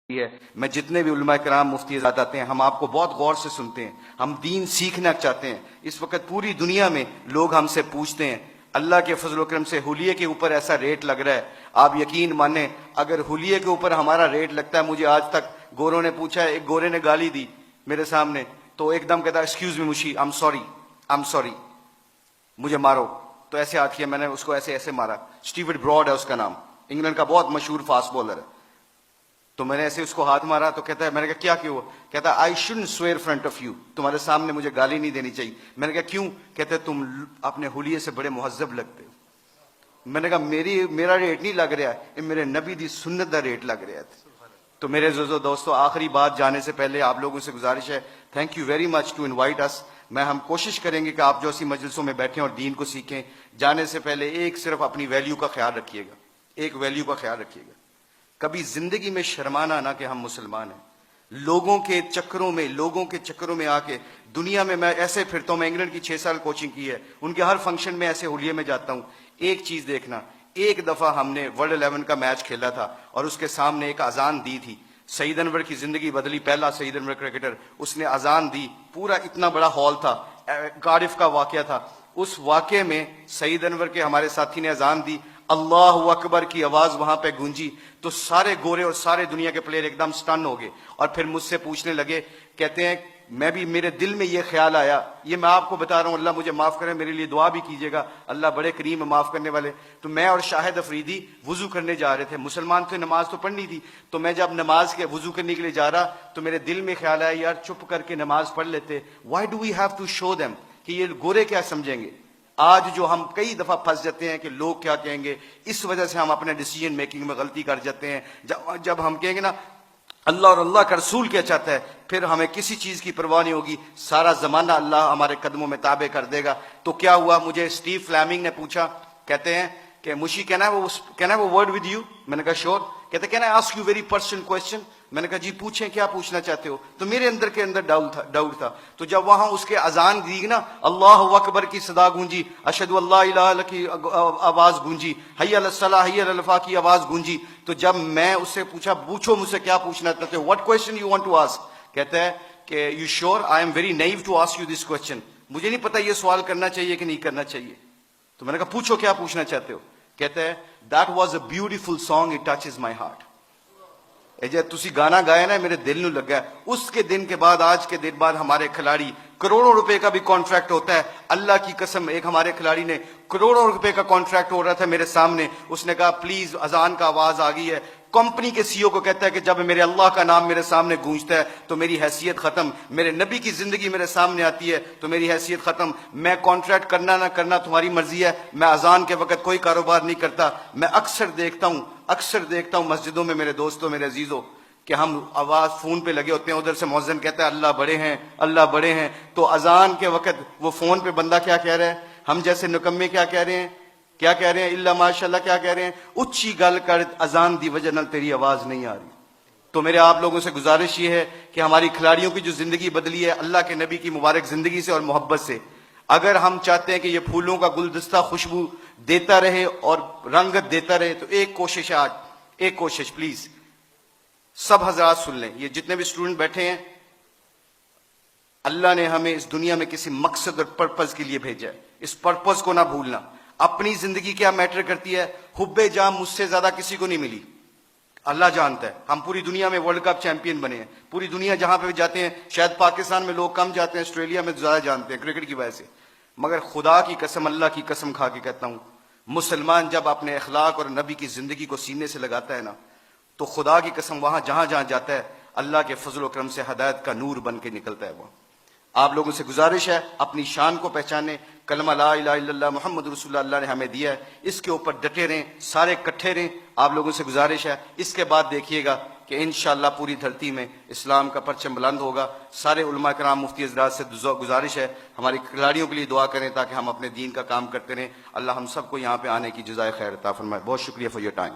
ہے میں جتنے بھی علماء کرام مفتی حضرات آتے ہیں ہم آپ کو بہت غور سے سنتے ہیں، ہم دین سیکھنا چاہتے ہیں۔ اس وقت پوری دنیا میں لوگ ہم سے پوچھتے ہیں، اللہ کے فضل و کرم سے حلیے کے اوپر ایسا ریٹ لگ رہا ہے، آپ یقین مانیں اگر حلیے کے اوپر ہمارا ریٹ لگتا ہے، مجھے آج تک گوروں نے پوچھا ہے، ایک گورے نے گالی دی میرے سامنے تو ایک دم کہتا ایکسکیوز می مشی آئی ایم سوری مجھے مارو، تو ایسے ہاتھ کیا، میں نے اس کو ایسے مارا۔ اسٹیورٹ براڈ ہے اس کا نام، انگلینڈ کا بہت مشہور فاسٹ بالر ہے، تو میں نے ایسے اس کو ہاتھ مارا تو کہتا ہے، میں نے کہا کیا کیوں؟ کہتا ہے I shouldn't severe front of you, تمہارے سامنے مجھے گالی نہیں دینی چاہیے۔ میں نے کہا کیوں؟ کہتا ہے تم اپنے حلیے سے بڑے مہذب لگتے ہو۔ میں نے کہا میرا ریٹ نہیں لگ رہا ہے، یہ میرے نبی دی سنت دا ریٹ لگ رہا ہے۔ تو میرے عزیزو دوستو، آخری بات جانے سے پہلے آپ لوگوں سے گزارش ہے، thank you very much to invite us. ہم کوشش کریں گے کہ آپ جو اسی مجلسوں میں بیٹھیں اور دین کو سیکھیں، جانے سے پہلے ایک صرف اپنی ویلیو کا خیال رکھیے گا، ایک ویلیو کا خیال رکھیے گا، کبھی زندگی میں شرمانا نہ کہ ہم مسلمان ہیں۔ لوگوں کے چکروں میں آ کے دنیا میں ایسے پھرتا ہوں، میں انگلینڈ کی 6 سال کوچنگ کی ہے، ان کے ہر فنکشن میں ایسے حلیے میں جاتا ہوں۔ ایک چیز دیکھنا، ایک دفعہ ہم نے ورلڈ 11 کا میچ کھیلا تھا اور اس کے سامنے ایک اذان دی تھی، سعید انور کی زندگی بدلی، پہلا سعید انور کرکٹر، اس نے اذان دی، پورا اتنا بڑا ہال تھا، کارڈف کا واقعہ تھا، اس واقعے میں سعید انور کے ہمارے ساتھی نے اذان دی، اللہ اکبر کی آواز وہاں پہ گونجی، تو سارے گورے اور سارے دنیا کے پلیئر ایک دم سٹن ہو گئے، اور پھر مجھ سے پوچھنے لگے، کہتے ہیں میرے دل میں یہ خیال آیا، یہ میں آپ کو بتا رہا ہوں، اللہ مجھے معاف کرے، میرے لیے دعا بھی کیجیے گا، اللہ بڑے کریم معاف کرنے والے۔ تو میں اور شاہد افریدی وضو کرنے جا رہے تھے، مسلمان تھے، نماز تو پڑھنی تھی، تو میں جب نماز کے وضو کرنے کے لیے جا رہا تو میرے دل میں خیال آیا، یار چپ کر کے نماز پڑھ لیتے، why do we have to show them, کہ یہ گورے کیا سمجھیں گے۔ آج جو ہم کئی دفعہ پھنس جاتے ہیں کہ لوگ کیا کہیں گے، اس وجہ سے ہم اپنے ڈیسیجن میکنگ میں غلطی کر جاتے ہیں۔ جب ہم کہیں گے نا اللہ اور اللہ کا رسول کیا چاہتا ہے، پھر ہمیں کسی چیز کی پرواہ نہیں ہوگی، سارا زمانہ اللہ ہمارے قدموں میں تابع کر دے گا۔ تو کیا ہوا، مجھے اسٹیو فلیمنگ نے پوچھا، کہتے ہیں کہ مشی can I have a word with you? میں نے کہا شور۔ کہتے ہیں can I ask you very personal question? میں نے کہا جی پوچھیں، کیا پوچھنا چاہتے ہو؟ تو میرے اندر ڈاؤٹ تھا، تو جب وہاں اس کے اذان دی نا، اللہ اکبر کی صدا گونجی، اشہد اللہ الہ الا کی آواز گونجی، حی علی الصلاۃ حی علی الفلاح کی آواز گونجی، تو جب میں اس سے پوچھا، پوچھو مجھ سے کیا پوچھنا چاہتے ہو، what question you want to ask? کہتا ہے کہ you sure I am very new to ask you this question, مجھے نہیں پتا یہ سوال کرنا چاہیے کہ نہیں کرنا چاہیے۔ تو میں نے کہا پوچھو کیا پوچھنا چاہتے ہو؟ کہتا ہے that was a beautiful song, it touches my heart. تسی گانا گایا نا، میرے دل نو لگا ہے۔ اس کے دن کے بعد، آج کے دن بعد ہمارے کھلاڑی کروڑوں روپے کا بھی کانٹریکٹ ہوتا ہے، اللہ کی قسم، ایک ہمارے کھلاڑی نے کروڑوں روپے کا کانٹریکٹ ہو رہا تھا میرے سامنے، اس نے کہا پلیز اذان کا آواز آ گئی ہے، کمپنی کے سی او کو کہتا ہے کہ جب میرے اللہ کا نام میرے سامنے گونجتا ہے تو میری حیثیت ختم، میرے نبی کی زندگی میرے سامنے آتی ہے تو میری حیثیت ختم، میں کانٹریکٹ کرنا نہ کرنا تمہاری مرضی ہے، میں اذان کے وقت کوئی کاروبار نہیں کرتا۔ میں اکثر دیکھتا ہوں مسجدوں میں میرے دوستوں، میرے عزیزوں، کہ ہم آواز فون پہ لگے ہوتے ہیں، ادھر سے مؤذن کہتا ہے اللہ بڑے ہیں، اللہ بڑے ہیں، تو اذان کے وقت وہ فون پہ بندہ کیا کہہ رہا ہے، ہم جیسے نکمے کیا کہہ رہے ہیں، اللہ ماشاءاللہ کیا کہہ رہے ہیں، اچھی گل کر، اذان دی وجہ نال تیری آواز نہیں آ رہی۔ تو میرے آپ لوگوں سے گزارش یہ ہے کہ ہماری کھلاڑیوں کی جو زندگی بدلی ہے اللہ کے نبی کی مبارک زندگی سے اور محبت سے، اگر ہم چاہتے ہیں کہ یہ پھولوں کا گلدستہ خوشبو دیتا رہے اور رنگت دیتا رہے، تو ایک کوشش ہے آج، ایک کوشش پلیز سب حضرات سن لیں، یہ جتنے بھی اسٹوڈنٹ بیٹھے ہیں، اللہ نے ہمیں اس دنیا میں کسی مقصد اور پرپز کے لیے بھیجا ہے، اس پرپز کو نہ بھولنا۔ اپنی زندگی کیا میٹر کرتی ہے، حب جام مجھ سے زیادہ کسی کو نہیں ملی، اللہ جانتا ہے۔ ہم پوری دنیا میں ورلڈ کپ چیمپئن بنے ہیں، پوری دنیا جہاں پہ بھی جاتے ہیں، شاید پاکستان میں لوگ کم جاتے ہیں، آسٹریلیا میں زیادہ جانتے ہیں کرکٹ کی وجہ سے، مگر خدا کی قسم، اللہ کی قسم کھا کے کہتا ہوں، مسلمان جب اپنے اخلاق اور نبی کی زندگی کو سینے سے لگاتا ہے نا، تو خدا کی قسم وہاں جہاں جاتا ہے اللہ کے فضل و کرم سے ہدایت کا نور بن کے نکلتا ہے۔ وہ آپ لوگوں سے گزارش ہے، اپنی شان کو پہچانے، کلمہ لا الہ الا اللہ محمد رسول اللہ نے ہمیں دیا ہے، اس کے اوپر ڈٹے رہیں، سارے کٹھے رہیں۔ آپ لوگوں سے گزارش ہے، اس کے بعد دیکھیے گا کہ انشاءاللہ پوری دھرتی میں اسلام کا پرچم بلند ہوگا۔ سارے علماء کرام، مفتی حضرات سے گزارش ہے ہماری کھلاڑیوں کے لیے دعا کریں تاکہ ہم اپنے دین کا کام کرتے رہیں۔ اللہ ہم سب کو یہاں پہ آنے کی جزائے خیر عطا فرمائے۔ بہت شکریہ فار یور ٹائم۔